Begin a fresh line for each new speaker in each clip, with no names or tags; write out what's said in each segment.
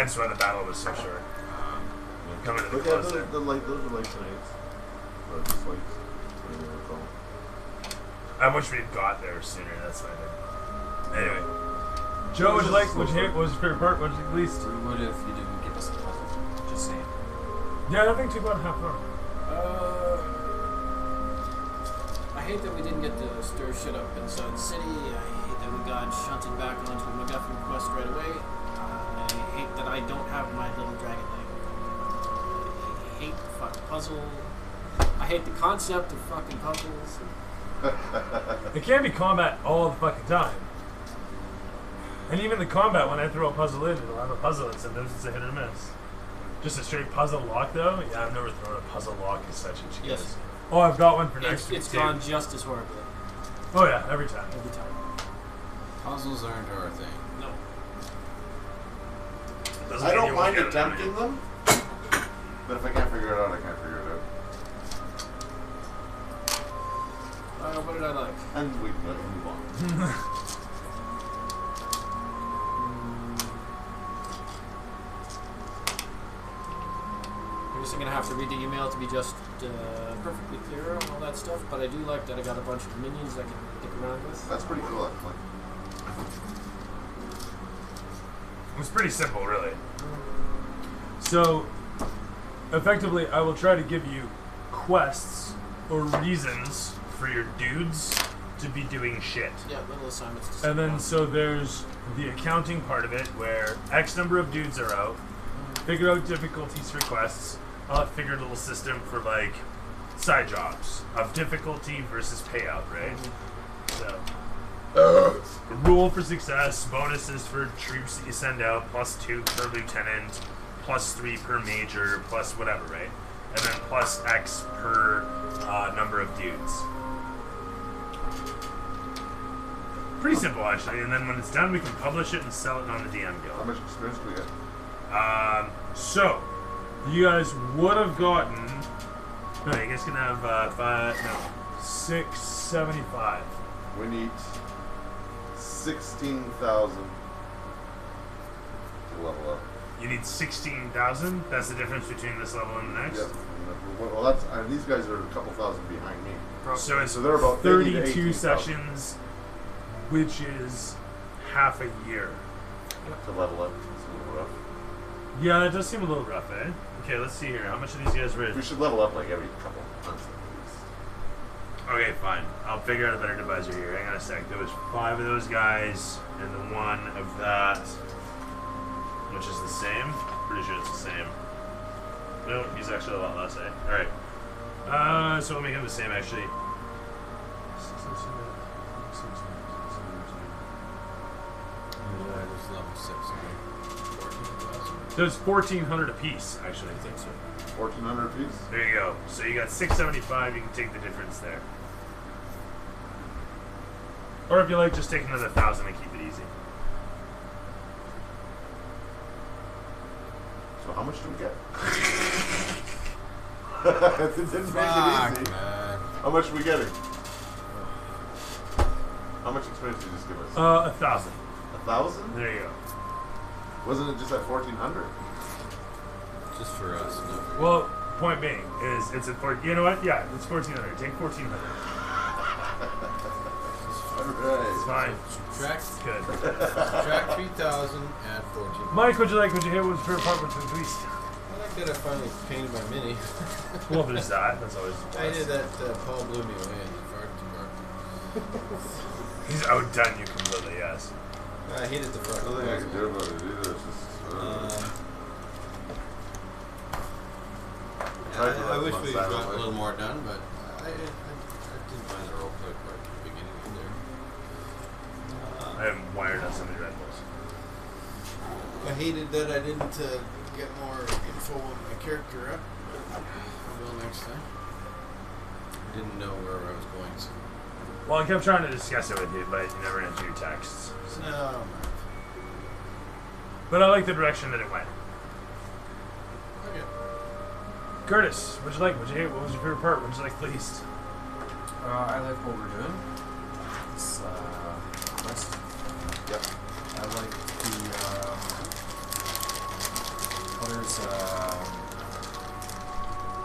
hence why the battle was so short. Coming to the close there.
Those are like grenades. Or just like, whatever they're called.
I wish we'd got there sooner, that's my thing. Anyway. Joe, would you like, what was your favorite part? What did you least?
What if you didn't give us a puzzle? Just saying.
Yeah, I don't think it took about half an hour.
I hate that we didn't get to stir shit up inside the city. I hate that we got shunted back onto a MacGuffin quest right away. I hate that I don't have my little dragon leg. I hate the fucking puzzle. I hate the concept of fucking puzzles.
It can't be combat all the fucking time. And even the combat, when I throw a puzzle in, it'll have a puzzle, and sometimes it's a hit or miss. Just a straight puzzle lock, though? Yeah, I've never thrown a puzzle lock as such.
Yes.
Oh, I've got one for next week.
It's gone just as horribly.
Oh, yeah, every time.
Every time.
Puzzles aren't our thing.
No.
I don't mind attempting them, but if I can't figure it out, I can't figure it out.
What did I like?
And we move on.
I guess I'm going to have to read the email to be just perfectly clear on all that stuff, but I do like that I got a bunch of minions I can dick around with.
That's pretty cool, actually.
It was pretty simple, really. So, effectively, I will try to give you quests or reasons for your dudes to be doing shit.
Yeah, little assignments.
And then, so there's the accounting part of it, where X number of dudes are out. Figure out difficulties for quests. I'll have figured a little system for, like, side jobs of difficulty versus payout, right? So, rule for success, bonuses for troops that you send out, +2 per lieutenant, +3 per major, plus whatever, right? And then plus X per number of dudes. Pretty simple, actually. And then when it's done, we can publish it and sell it on the DM Guild.
How much experience do we get?
So, you guys would have gotten... No, you guys can have 675.
We need 16,000 to level up.
You need 16,000? That's the difference between this level and the next?
Yep. Well, that's these guys are a couple thousand behind me.
So it's
they're about
32 sessions, which is half a year.
To level up. It's a little rough.
Yeah, that does seem a little rough, eh? Okay, let's see here. How much are these guys worth?
We should level up like every couple months.
Okay, fine. I'll figure out a better divisor here. Hang on a sec. There was 5 of those guys, and the 1 of that, which is the same. Pretty sure it's the same. No, he's actually a lot less, eh? Alright. So we'll make him the same, actually. So it's 1,400 apiece, actually. I think so.
1,400 apiece?
There you go. So you got 675. You can take the difference there. Or if you like, just take another 1,000 and keep it easy.
So how much do we get? It didn't make it easy.
Man.
How much are we getting? How much experience did you just give us?
1,000.
1,000?
There you go.
Wasn't it just at 1,400?
Just for us. No.
Well, point being is it's at 4. You know what? Yeah, it's 1,400. Take 1,400.
Alright.
It's fine.
Subtract,
Good.
subtract 3,000 and 14.
Mike, what'd you like? What'd you hit? What was your favorite part? Which was least?
I like that I finally painted my mini.
Well, there's that. That's always.
I did that. Paul blew me away in the fart department.
He's outdone you completely. Yes.
I hated the fart.
Nothing I can do about it either. It's just.
I wish we got a little more done, but I didn't mind the roleplay part at the beginning of there.
I have wired up some of the Red Bulls.
I hated that I didn't get more info on my character up. I will next time. I didn't know where I was going, so.
Well, I kept trying to discuss it with you, but you never answered your texts. So.
No,
But I like the direction that it went.
okay.
Curtis, what'd you like? What'd you hate? What was your favorite part? What'd you like least?
I like what we're doing. It's quest.
Yep.
I like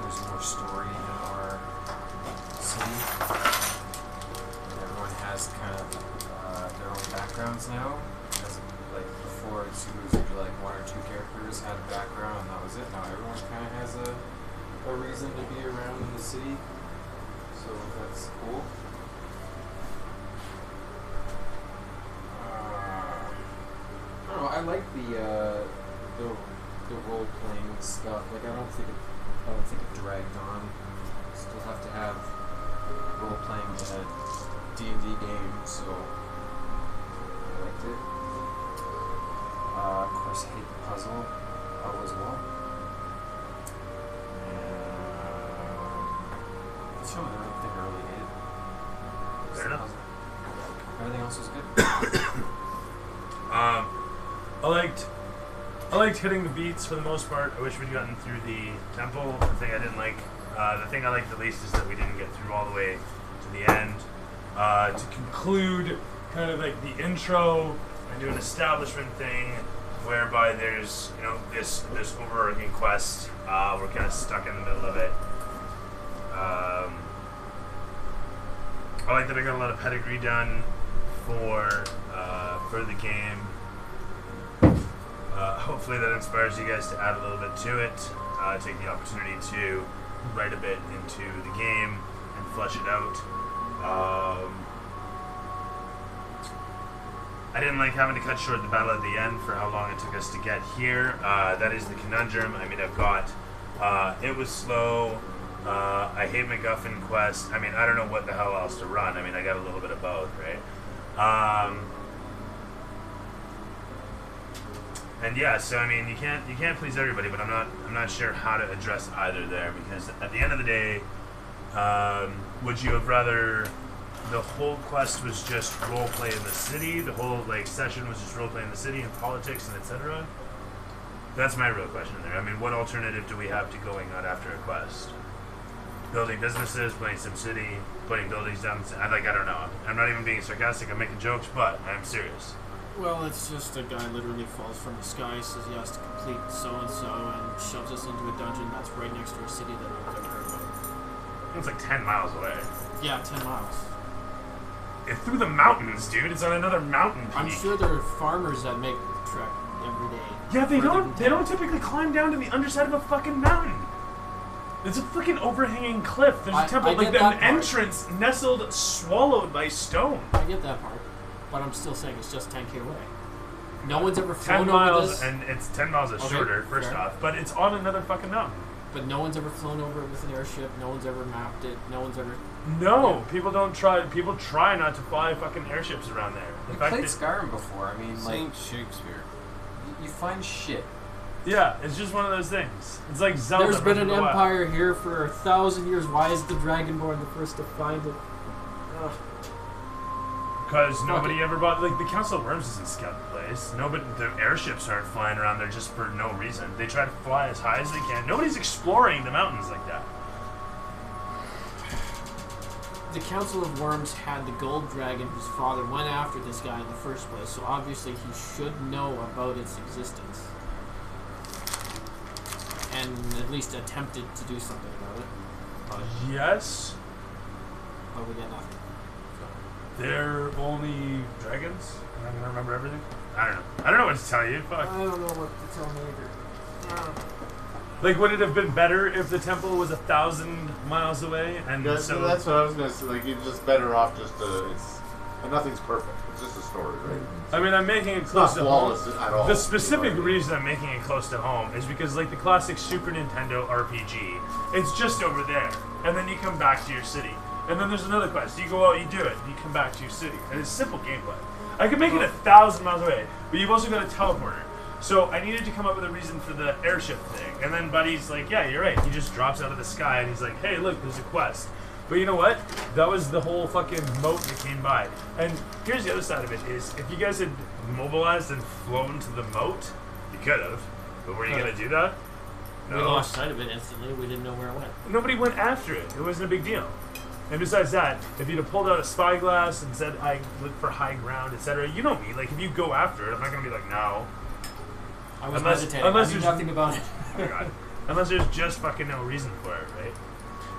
there's more story in our city. Everyone has kind of their own backgrounds now. As like before, it was usually like one or two characters had a background, and that was it. Now everyone kind of has a reason to be around in the city, so that's cool. I don't know. I like the role playing stuff. Like I don't think it dragged on. Still have to have role playing in a D&D game, so I liked it. Of course, I hate the puzzle as well. The show, I don't think I really hated it.
Fair enough.
Everything else was good.
I liked hitting the beats for the most part. I wish we'd gotten through the temple. The thing I didn't like, the thing I liked the least is that we didn't get through all the way to the end. To conclude, kind of like the intro and do an establishment thing, whereby there's this overarching quest. We're kind of stuck in the middle of it. I like that I got a lot of pedigree done for the game. Hopefully that inspires you guys to add a little bit to it. Take the opportunity to write a bit into the game and flesh it out. I didn't like having to cut short the battle at the end for how long it took us to get here. That is the conundrum. I mean, I've got it was slow. I hate MacGuffin quest. I mean, I don't know what the hell else to run. I mean, I got a little bit of both, right? And yeah, so I mean, you can't please everybody, but I'm not sure how to address either there, because at the end of the day, would you have rather the whole quest was just role play in the city, the whole session was just role play in the city and politics and etc.? That's my real question there. I mean, what alternative do we have to going on after a quest? Building businesses, playing SimCity, putting buildings down. I don't know. I'm not even being sarcastic. I'm making jokes, but I'm serious.
Well, it's just a guy literally falls from the sky, says he has to complete so-and-so, and shoves us into a dungeon that's right next to a city that no one's ever heard of.
It's like 10 miles away.
Yeah, 10 miles.
It's through the mountains, dude. It's on another mountain peak.
I'm sure there are farmers that make the trek every day.
Yeah, they don't typically climb down to the underside of a fucking mountain. It's a fucking overhanging cliff. There's a temple, an entrance nestled, swallowed by stone.
I get that part, but I'm still saying it's just 10k away. No one's ever
10
flown
miles,
over this.
and it's 10 miles shorter, first
fair.
off, but it's on another fucking mountain.
But no one's ever flown over it with an airship. No one's ever mapped it. No one's ever.
No, people don't try. People try not to fly fucking airships around there.
You played Skyrim before. I mean,
Saint Shakespeare.
You find shit.
Yeah, it's just one of those things. It's like Zelda.
There's been an empire here for 1,000 years. Why is the Dragonborn the first to find it?
Because nobody ever bought. The Council of Worms isn't scout the place. Nobody. The airships aren't flying around there just for no reason. They try to fly as high as they can. Nobody's exploring the mountains like that.
The Council of Worms had the gold dragon whose father went after this guy in the first place, so obviously he should know about its existence. And at least attempted to do something about it.
Yes.
But we got nothing.
They're only dragons? I'm gonna remember everything? I don't know. I don't know what to tell you. Fuck.
I don't know what to tell me either.
Would it have been better if the temple was 1,000 miles away? And
Yeah, so that's what I was gonna say. You're just better off just to. And nothing's perfect. It's just a story, right?
I mean, I'm making it
It's
close
not
to home.
flawless at all.
The specific
You know what I mean?
reason I'm making it close to home is because, the classic Super Nintendo RPG, it's just over there, and then you come back to your city, and then there's another quest. You go out, you do it, and you come back to your city, and it's simple gameplay. I could make it 1,000 miles away, but you've also got a teleporter. So I needed to come up with a reason for the airship thing, and then Buddy's like, "Yeah, you're right." He just drops out of the sky, and he's like, "Hey, look, there's a quest." But you know what? That was the whole fucking moat that came by. And here's the other side of it is, if you guys had mobilized and flown to the moat, you could have. But were you going to do that?
We lost sight of it instantly. We didn't know where it went.
Nobody went after it. It wasn't a big deal. And besides that, if you'd have pulled out a spyglass and said, "I look for high ground," etc., you know me. If you go after it, I'm not going to be like, "No."
I was
Unless-
hesitating.
unless
I knew
there's-
nothing about it.
my god. Unless there's just fucking no reason for it, right?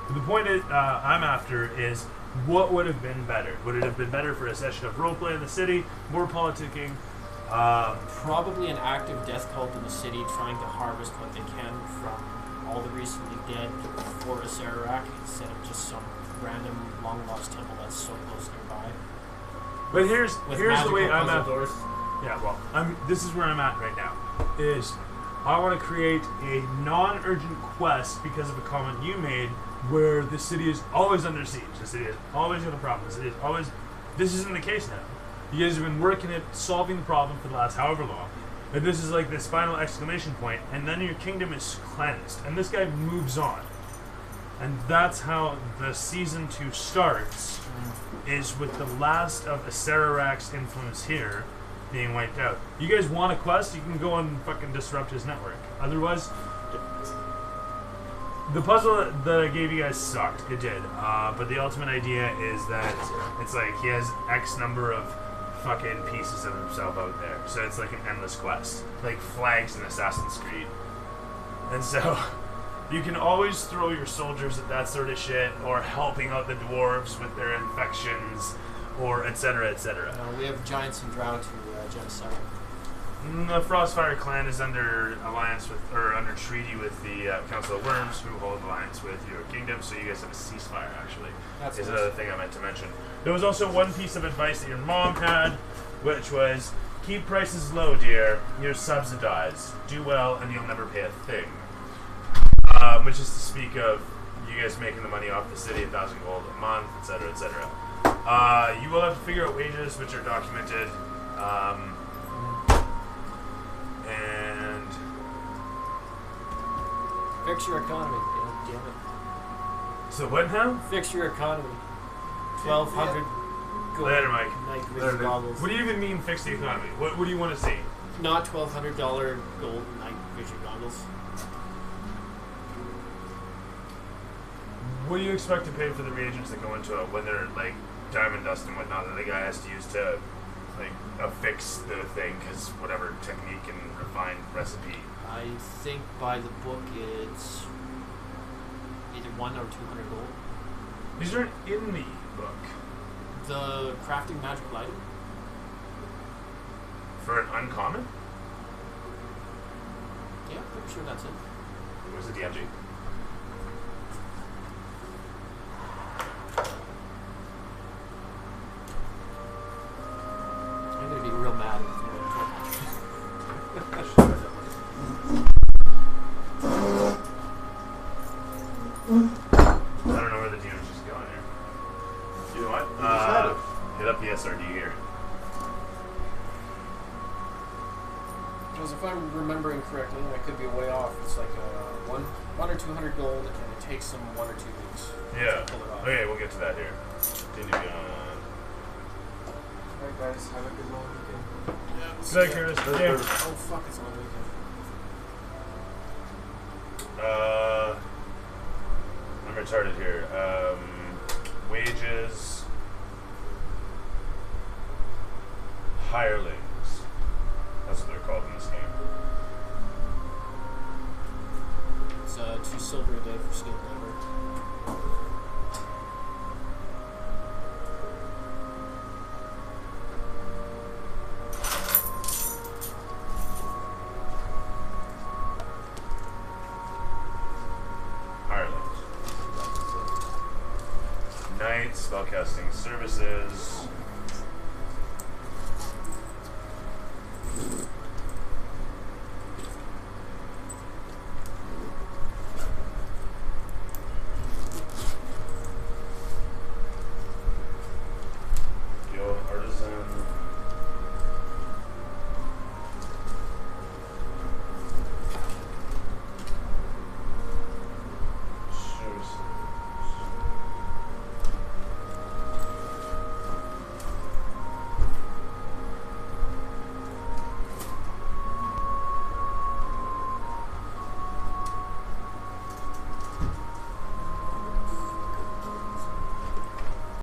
But the point I'm after is, what would have been better? Would it have been better for a session of roleplay in the city, more politicking?
Probably an active death cult in the city trying to harvest what they can from all the recently dead for Acererak instead of just some random long-lost temple that's so close nearby.
But here's the way I'm at.
Doors.
Yeah, well, this is where I'm at right now. Is I want to create a non-urgent quest because of a comment you made, where the city is always under siege. The city is always got a problem. The city is always. This isn't the case now. You guys have been working at solving the problem for the last however long. And this is like this final exclamation point, and then your kingdom is cleansed. And this guy moves on. And that's how the season 2 starts, is with the last of Acererak's influence here being wiped out. You guys want a quest, you can go and fucking disrupt his network. Otherwise, the puzzle that I gave you guys sucked. It did. But the ultimate idea is that it's like he has X number of fucking pieces of himself out there. So it's like an endless quest. Like flags in Assassin's Creed. And so you can always throw your soldiers at that sort of shit, or helping out the dwarves with their infections, or etc. etc.
We have giants and drow to genocide.
The Frostfire clan is under alliance with, or under treaty with the Council of Worms, who hold alliance with your kingdom. So you guys have a ceasefire. Actually,
That's
is
nice.
another thing I meant to mention. There was also one piece of advice that your mom had, which was keep prices low, dear. You're subsidized. Do well, and you'll never pay a thing. Which is to speak of you guys making the money off the city, 1,000 gold a month, etc., etc. You will have to figure out wages, which are documented. And
Fix your economy. Damn it.
so what now?
Fix your economy. 1,200 gold
Later, Mike.
night
Later,
vision goggles.
what do you even mean fix the economy? What do you want to see?
Not $1,200 gold night vision goggles.
What do you expect to pay for the reagents that go into it when they're like diamond dust and whatnot that the guy has to use to like affix the thing, because whatever technique and refined recipe?
I think by the book it's either 100 or 200 gold.
These aren't in the book.
The crafting magical item.
For an uncommon?
Yeah, pretty sure that's it.
Where's the DMG?
I'm gonna be real mad if you don't tell
I don't know where the DMG's going here. You know what? Hit up the SRD here.
Because if I'm remembering correctly, and I could be way off, it's like one or 200 gold, and it takes them 1 or 2 weeks.
Yeah.
to pull it off.
Okay, we'll get to that here.
Alright guys, have a good long weekend.
Yeah.
Good night, Curtis. Yeah.
Oh fuck! It's a long weekend.
I'm retarded here. Wages. Hirelings. That's what they're called in this game.
It's 2 silver a day for skilled labor.
Hirelings. Knights, spellcasting services.